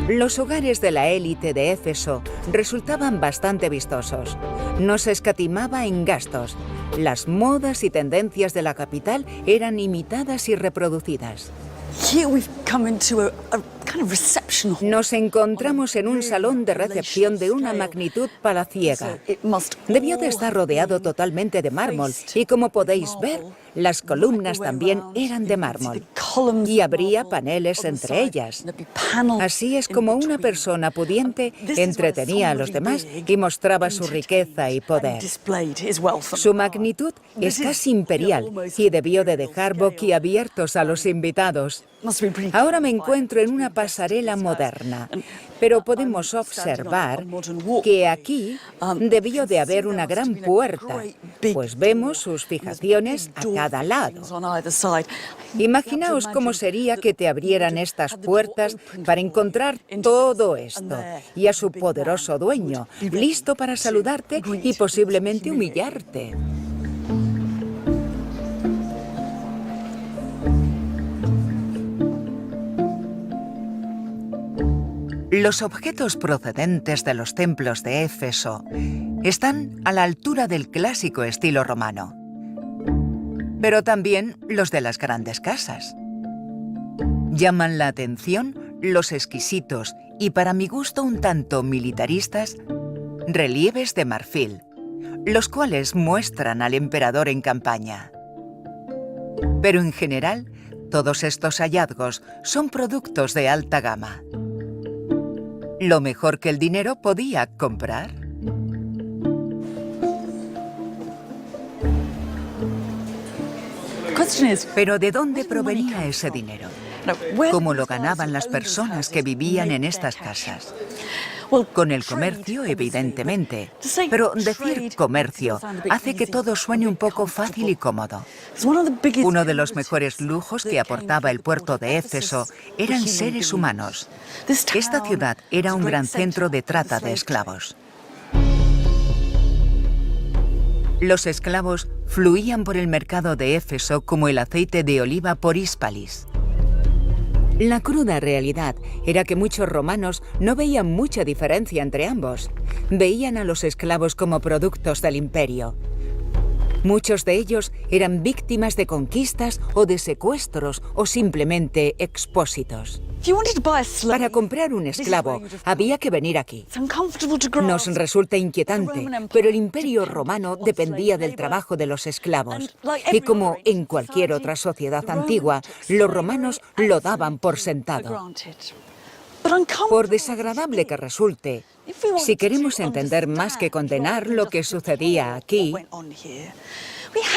Los hogares de la élite de Éfeso resultaban bastante vistosos. No se escatimaba en gastos. Las modas y tendencias de la capital eran imitadas y reproducidas. Nos encontramos en un salón de recepción de una magnitud palaciega. Debió de estar rodeado totalmente de mármol y, como podéis ver, las columnas también eran de mármol. y habría paneles entre ellas. Así es como una persona pudiente entretenía a los demás y mostraba su riqueza y poder. Su magnitud es casi imperial y debió de dejar boquiabiertos a los invitados. Ahora me encuentro en una pasarela moderna, pero podemos observar que aquí debió de haber una gran puerta, pues vemos sus fijaciones a cada lado. Imaginaos cómo sería que te abrieran estas puertas para encontrar todo esto y a su poderoso dueño, listo para saludarte y posiblemente humillarte. Los objetos procedentes de los templos de Éfeso están a la altura del clásico estilo romano, pero también los de las grandes casas. Llaman la atención los exquisitos y, para mi gusto, un tanto militaristas, relieves de marfil, los cuales muestran al emperador en campaña. Pero en general, todos estos hallazgos son productos de alta gama. Lo mejor que el dinero podía comprar. Pero ¿de dónde provenía ese dinero? ¿Cómo lo ganaban las personas que vivían en estas casas? Con el comercio, evidentemente. Pero decir comercio hace que todo suene un poco fácil y cómodo. Uno de los mejores lujos que aportaba el puerto de Éfeso eran seres humanos. Esta ciudad era un gran centro de trata de esclavos. Los esclavos fluían por el mercado de Éfeso como el aceite de oliva por Hispalis. La cruda realidad era que muchos romanos no veían mucha diferencia entre ambos. Veían a los esclavos como productos del imperio. Muchos de ellos eran víctimas de conquistas o de secuestros o simplemente expósitos. Para comprar un esclavo había que venir aquí. Nos resulta inquietante, pero el Imperio Romano dependía del trabajo de los esclavos. Y como en cualquier otra sociedad antigua, los romanos lo daban por sentado. Por desagradable que resulte, si queremos entender más que condenar lo que sucedía aquí,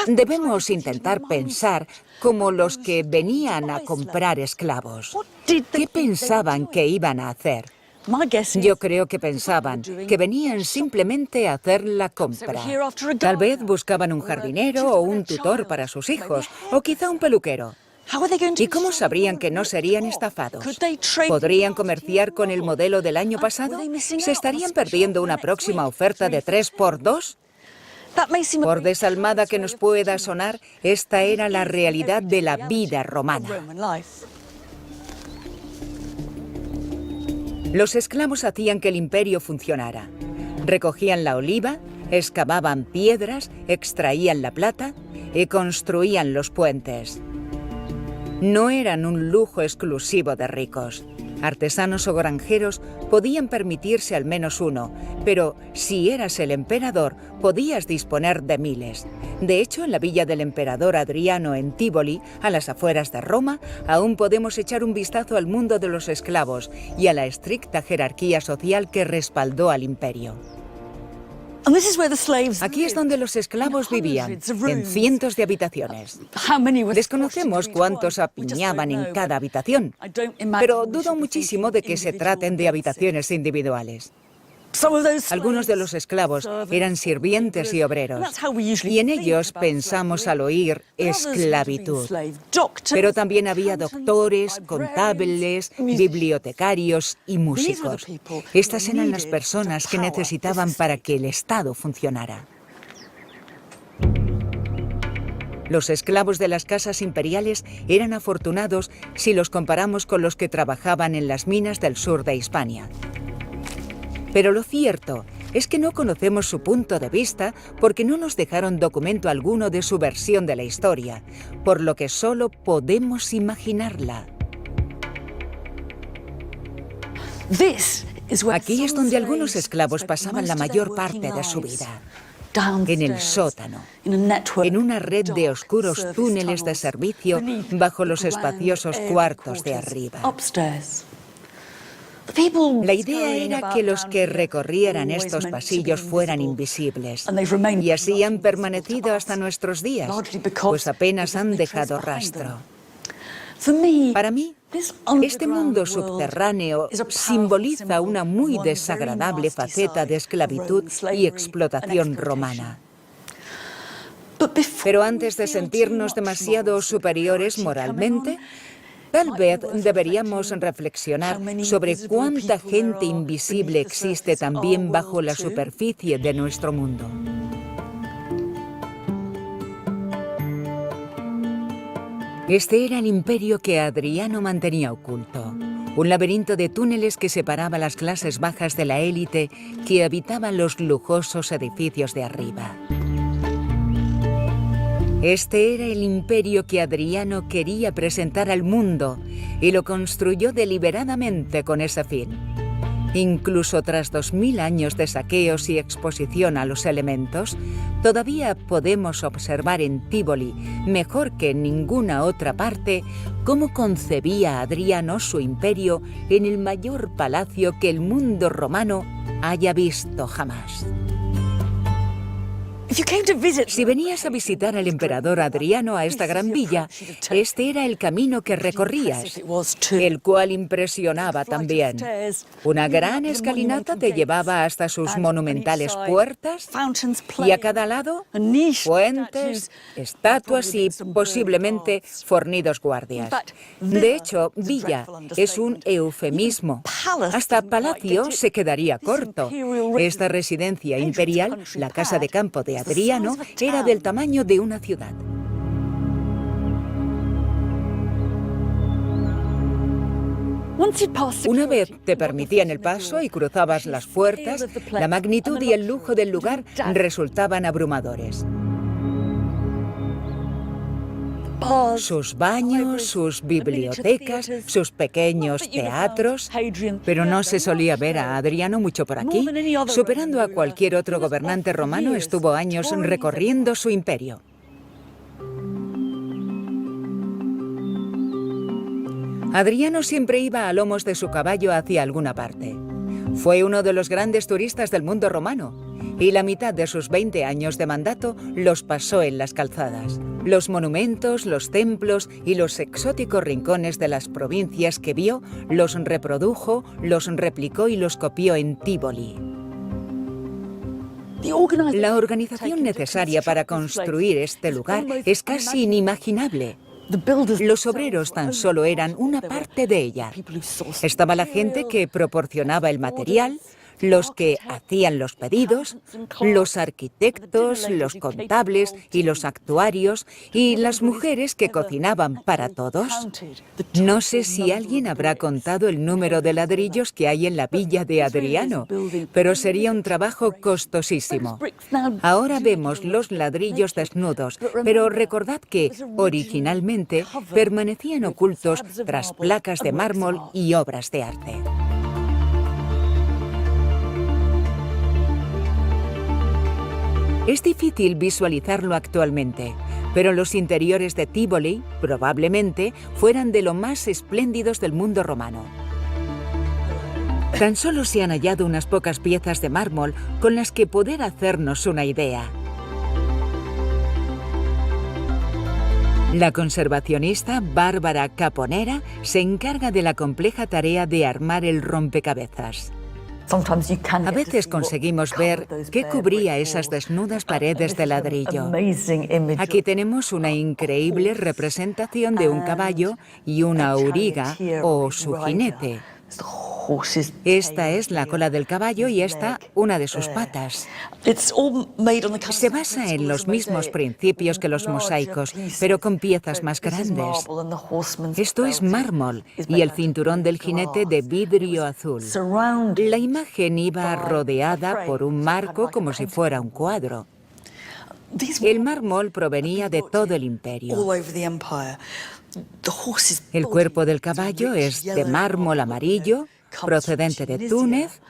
debemos intentar pensar como los que venían a comprar esclavos. ¿Qué pensaban que iban a hacer? Yo creo que pensaban que venían simplemente a hacer la compra. Tal vez buscaban un jardinero o un tutor para sus hijos, o quizá un peluquero. ¿Y cómo sabrían que no serían estafados? ¿Podrían comerciar con el modelo del año pasado? ¿Se estarían perdiendo una próxima oferta de 3x2? Por desalmada que nos pueda sonar, esta era la realidad de la vida romana. Los esclavos hacían que el imperio funcionara. Recogían la oliva, excavaban piedras, extraían la plata y construían los puentes. No eran un lujo exclusivo de ricos. Artesanos o granjeros podían permitirse al menos uno, pero si eras el emperador, podías disponer de miles. De hecho, en la villa del emperador Adriano en Tívoli, a las afueras de Roma, aún podemos echar un vistazo al mundo de los esclavos y a la estricta jerarquía social que respaldó al imperio. Aquí es donde los esclavos vivían, en cientos de habitaciones. Desconocemos cuántos apiñaban en cada habitación, pero dudo muchísimo de que se traten de habitaciones individuales. Algunos de los esclavos eran sirvientes y obreros, y en ellos pensamos al oír esclavitud. Pero también había doctores, contables, bibliotecarios y músicos. Estas eran las personas que necesitaban para que el Estado funcionara. Los esclavos de las casas imperiales eran afortunados si los comparamos con los que trabajaban en las minas del sur de Hispania. Pero lo cierto es que no conocemos su punto de vista porque no nos dejaron documento alguno de su versión de la historia, por lo que solo podemos imaginarla. Aquí es donde algunos esclavos pasaban la mayor parte de su vida. en el sótano, en una red de oscuros túneles de servicio bajo los espaciosos cuartos de arriba. La idea era que los que recorrieran estos pasillos fueran invisibles, y así han permanecido hasta nuestros días, pues apenas han dejado rastro. Para mí, este mundo subterráneo simboliza una muy desagradable faceta de esclavitud y explotación romana. Pero antes de sentirnos demasiado superiores moralmente, tal vez deberíamos reflexionar sobre cuánta gente invisible existe también bajo la superficie de nuestro mundo. Este era el imperio que Adriano mantenía oculto, un laberinto de túneles que separaba las clases bajas de la élite que habitaban los lujosos edificios de arriba. Este era el imperio que Adriano quería presentar al mundo y lo construyó deliberadamente con ese fin. Incluso tras 2000 años de saqueos y exposición a los elementos, todavía podemos observar en Tívoli, mejor que en ninguna otra parte, cómo concebía Adriano su imperio en el mayor palacio que el mundo romano haya visto jamás. Si venías a visitar al emperador Adriano a esta gran villa, este era el camino que recorrías, el cual impresionaba también. Una gran escalinata te llevaba hasta sus monumentales puertas y a cada lado fuentes, estatuas y posiblemente fornidos guardias. De hecho, villa es un eufemismo. Hasta palacio se quedaría corto. Esta residencia imperial, la casa de campo de Adriano, era del tamaño de una ciudad. Una vez te permitían el paso y cruzabas las puertas, la magnitud y el lujo del lugar resultaban abrumadores. Sus baños, sus bibliotecas, sus pequeños teatros, pero no se solía ver a Adriano mucho por aquí. Superando a cualquier otro gobernante romano, estuvo años recorriendo su imperio. Adriano siempre iba a lomos de su caballo hacia alguna parte. Fue uno de los grandes turistas del mundo romano, y la mitad de sus 20 años de mandato los pasó en las calzadas. Los monumentos, los templos y los exóticos rincones de las provincias que vio, los reprodujo, los replicó y los copió en Tívoli. La organización necesaria para construir este lugar es casi inimaginable. Los obreros tan solo eran una parte de ella. Estaba la gente que proporcionaba el material, los que hacían los pedidos, los arquitectos, los contables y los actuarios, y las mujeres que cocinaban para todos. No sé si alguien habrá contado el número de ladrillos que hay en la villa de Adriano, pero sería un trabajo costosísimo. Ahora vemos los ladrillos desnudos, pero recordad que, originalmente, permanecían ocultos tras placas de mármol y obras de arte. Es difícil visualizarlo actualmente, pero los interiores de Tívoli probablemente fueran de lo más espléndidos del mundo romano. Tan solo se han hallado unas pocas piezas de mármol con las que poder hacernos una idea. La conservacionista Bárbara Caponera se encarga de la compleja tarea de armar el rompecabezas. A veces conseguimos ver qué cubría esas desnudas paredes de ladrillo. Aquí tenemos una increíble representación de un caballo y una auriga o su jinete. Esta es la cola del caballo y esta una de sus patas. Se basa en los mismos principios que los mosaicos, pero con piezas más grandes. Esto es mármol y el cinturón del jinete de vidrio azul. La imagen iba rodeada por un marco como si fuera un cuadro. El mármol provenía de todo el imperio. El cuerpo del caballo es de mármol amarillo, procedente de Túnez,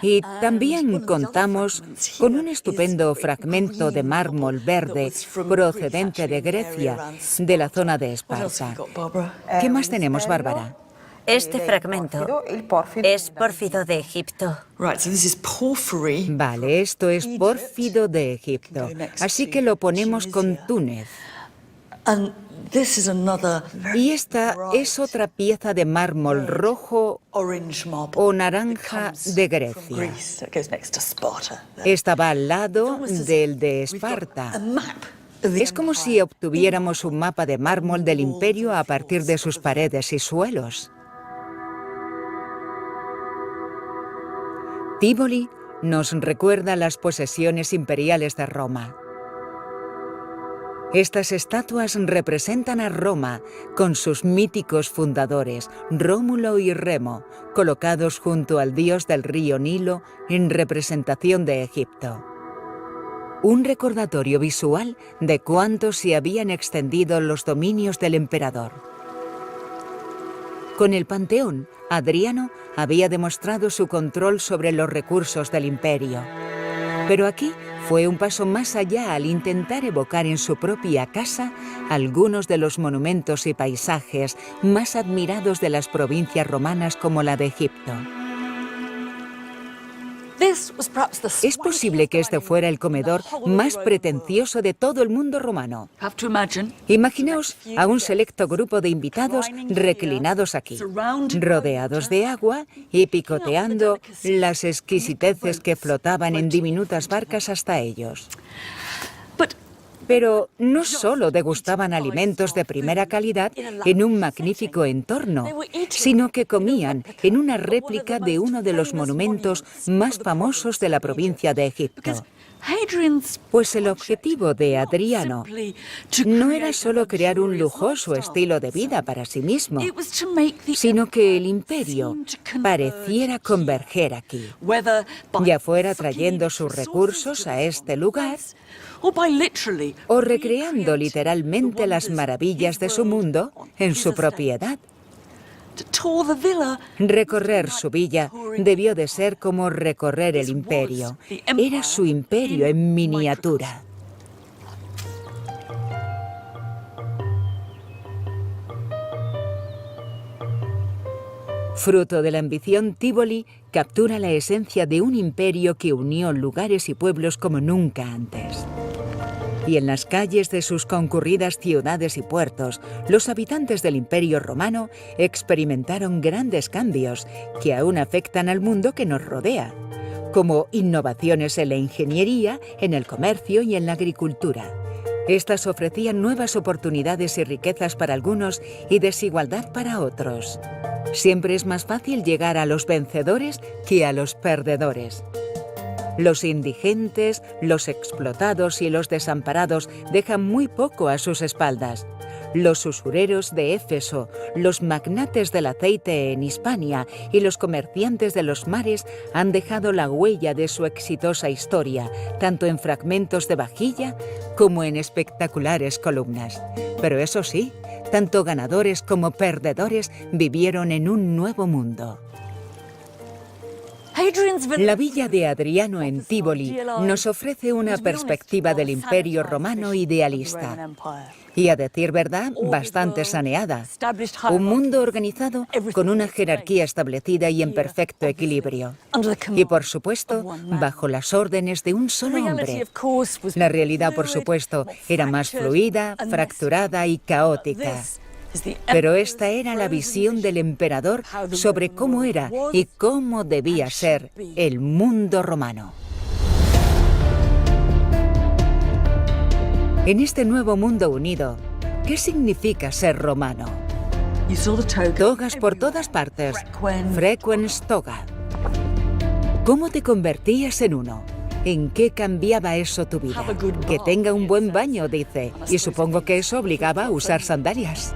y también contamos con un estupendo fragmento de mármol verde procedente de Grecia, de la zona de Esparta. ¿Qué más tenemos, Bárbara? Este fragmento es pórfido de Egipto. Vale, esto es pórfido de Egipto, así que lo ponemos con Túnez. Y esta es otra pieza de mármol rojo o naranja de Grecia. Esta va al lado del de Esparta. Es como si obtuviéramos un mapa de mármol del imperio a partir de sus paredes y suelos. Tívoli nos recuerda las posesiones imperiales de Roma. Estas estatuas representan a Roma con sus míticos fundadores, Rómulo y Remo, colocados junto al dios del río Nilo en representación de Egipto. Un recordatorio visual de cuánto se habían extendido los dominios del emperador. Con el Panteón, Adriano había demostrado su control sobre los recursos del imperio. Pero aquí fue un paso más allá al intentar evocar en su propia casa algunos de los monumentos y paisajes más admirados de las provincias romanas como la de Egipto. Es posible que este fuera el comedor más pretencioso de todo el mundo romano. Imaginaos a un selecto grupo de invitados reclinados aquí, rodeados de agua y picoteando las exquisiteces que flotaban en diminutas barcas hasta ellos. Pero no solo degustaban alimentos de primera calidad en un magnífico entorno, sino que comían en una réplica de uno de los monumentos más famosos de la provincia de Egipto. Pues el objetivo de Adriano no era solo crear un lujoso estilo de vida para sí mismo, sino que el imperio pareciera converger aquí, ya fuera trayendo sus recursos a este lugar o recreando literalmente las maravillas de su mundo en su propiedad. Recorrer su villa debió de ser como recorrer el imperio. Era su imperio en miniatura. Fruto de la ambición, Tívoli captura la esencia de un imperio que unió lugares y pueblos como nunca antes. Y en las calles de sus concurridas ciudades y puertos, los habitantes del Imperio Romano experimentaron grandes cambios que aún afectan al mundo que nos rodea, como innovaciones en la ingeniería, en el comercio y en la agricultura. Estas ofrecían nuevas oportunidades y riquezas para algunos y desigualdad para otros. Siempre es más fácil llegar a los vencedores que a los perdedores. Los indigentes, los explotados y los desamparados dejan muy poco a sus espaldas. Los usureros de Éfeso, los magnates del aceite en Hispania y los comerciantes de los mares han dejado la huella de su exitosa historia, tanto en fragmentos de vajilla como en espectaculares columnas. Pero eso sí, tanto ganadores como perdedores vivieron en un nuevo mundo. La villa de Adriano en Tívoli nos ofrece una perspectiva del Imperio Romano idealista. Y a decir verdad, bastante saneada. Un mundo organizado con una jerarquía establecida y en perfecto equilibrio. Y por supuesto, bajo las órdenes de un solo hombre. La realidad, por supuesto, era más fluida, fracturada y caótica. Pero esta era la visión del emperador sobre cómo era y cómo debía ser el mundo romano. En este nuevo mundo unido, ¿qué significa ser romano? Togas por todas partes, frequens toga. ¿Cómo te convertías en uno? ¿En qué cambiaba eso tu vida? Que tenga un buen baño, dice, y supongo que eso obligaba a usar sandalias.